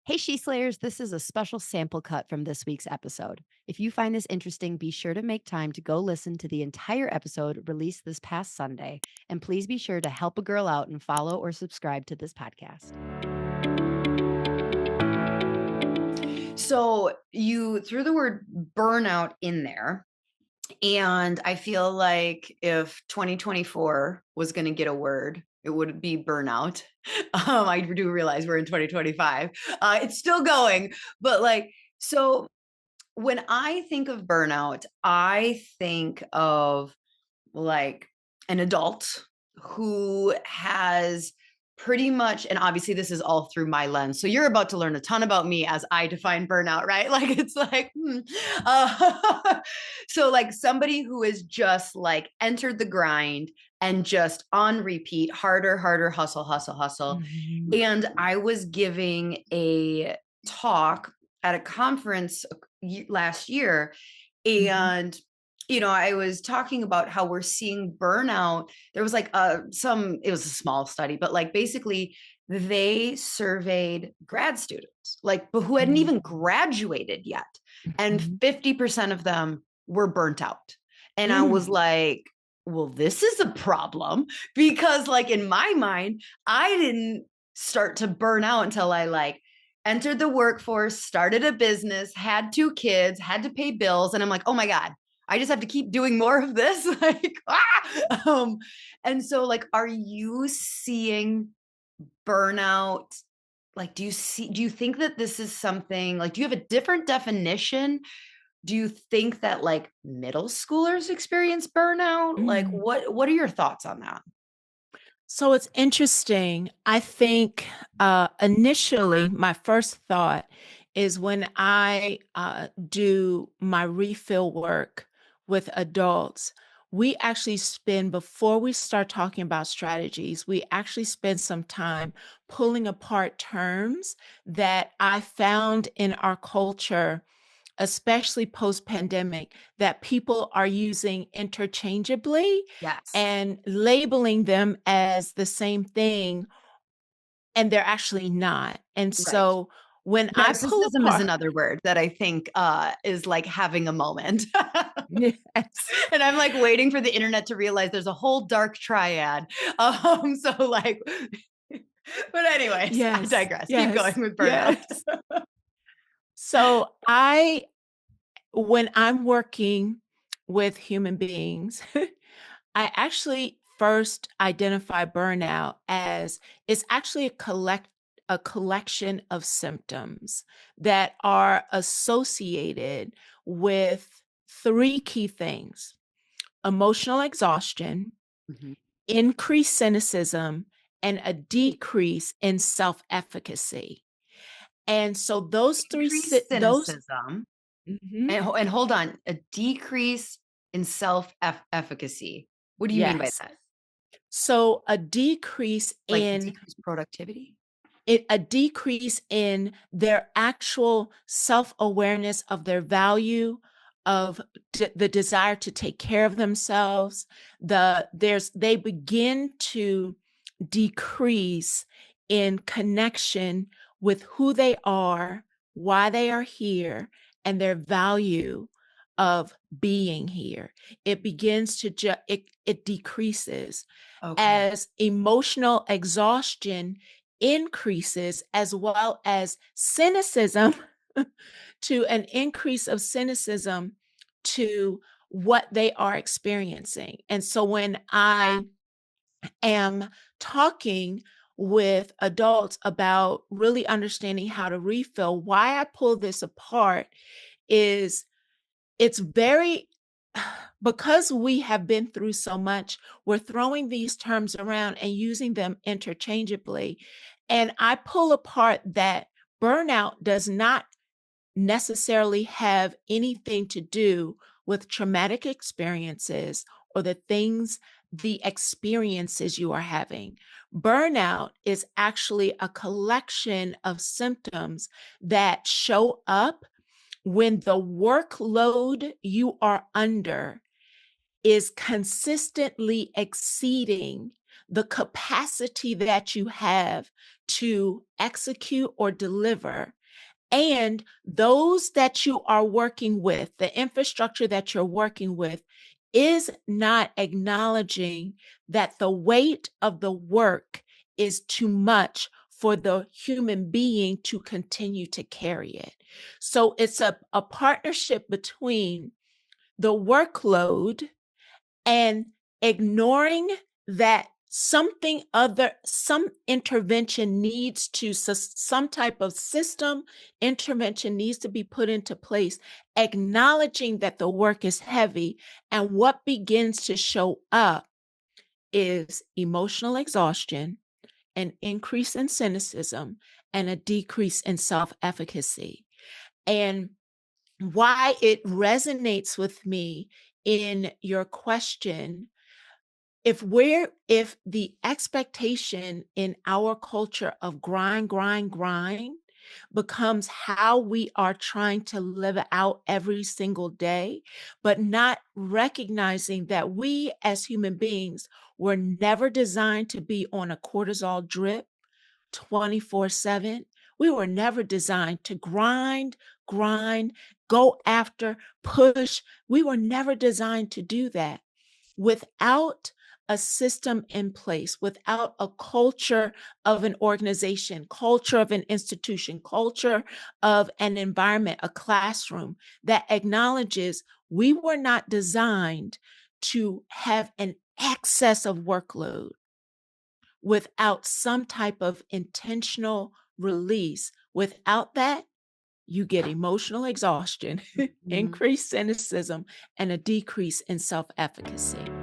Hey, She Slayers, this is a special sample cut from this week's episode. If you find this interesting, be sure to make time to go listen to the entire episode released this past Sunday. And please be sure to help a girl out and follow or subscribe to this podcast. So, you threw the word burnout in there. And I feel like if 2024 was going to get a word, it would be burnout. I do realize we're in 2025. It's still going, but so when I think of burnout, I think of like an adult who has pretty much, and obviously this is all through my lens. So you're about to learn a ton about me as I define burnout, right? Like it's like, so like somebody who is just like entered the grind and just on repeat, harder, harder, hustle, hustle, hustle. Mhm. And I was giving a talk at a conference last year, Mhm. and I was talking about how we're seeing burnout. There was like it was a small study, but like basically they surveyed grad students, like, but who hadn't Mhm. even graduated yet. And Mhm. 50% of them were burnt out. And I was Mm. like, well, this is a problem because like in my mind, I didn't start to burn out until I like entered the workforce, started a business, had two kids, had to pay bills. And I'm like, oh my God, I just have to keep doing more of this. Like, and so like, are you seeing burnout? Like, do you think that this is something like, do you have a different definition? Do you think that like middle schoolers experience burnout? Like, Mm. what are your thoughts on that? So it's interesting. I think initially, my first thought is when I do my refill work with adults, we actually spend, before we start talking about strategies, we actually spend some time pulling apart terms that I found in our culture, especially post-pandemic, that people are using interchangeably Yes. and labeling them as the same thing, and they're actually not. And Right. so when I pull Narcissism is apart another word that I think is like having a moment. yes, And I'm like waiting for the internet to realize there's a whole dark triad. So like, but anyways, I yes, digress. Keep going yes, with burnout. yes. So when I'm working with human beings, I actually first identify burnout as it's actually a collection of symptoms that are associated with three key things: emotional exhaustion, Mhm. increased cynicism, and a decrease in self-efficacy. And so those three Decreased those cynicism Mhm. and hold on, a decrease in self efficacy. What do you mean by Yes. that? So a decrease Like in decreased productivity? a decrease in their actual self-awareness of their value, of the desire to take care of themselves. They begin to decrease in connection with who they are, why they are here, and their value of being here. It begins to it decreases Okay. as emotional exhaustion increases, as well as cynicism, to an increase of cynicism to what they are experiencing. And so when I am talking with adults about really understanding how to refill, why I pull this apart is it's very because we have been through so much, we're throwing these terms around and using them interchangeably. And I pull apart that burnout does not necessarily have anything to do with traumatic experiences or the experiences you are having. Burnout is actually a collection of symptoms that show up when the workload you are under is consistently exceeding the capacity that you have to execute or deliver, and those that you are working with, the infrastructure that you're working with, is not acknowledging that the weight of the work is too much for the human being to continue to carry it. So it's a partnership between the workload and ignoring that some intervention needs to, some type of system intervention needs to be put into place, acknowledging that the work is heavy, and what begins to show up is emotional exhaustion, an increase in cynicism, and a decrease in self-efficacy. And why it resonates with me in your question, if the expectation in our culture of grind, grind, grind becomes how we are trying to live out every single day, but not recognizing that we as human beings were never designed to be on a cortisol drip 24/7. We were never designed to grind, grind, go after, push. We were never designed to do that. Without a system in place, without a culture of an organization, culture of an institution, culture of an environment, a classroom that acknowledges we were not designed to have an excess of workload, without some type of intentional release. Without that, you get emotional exhaustion, Mhm. increased cynicism, and a decrease in self efficacy.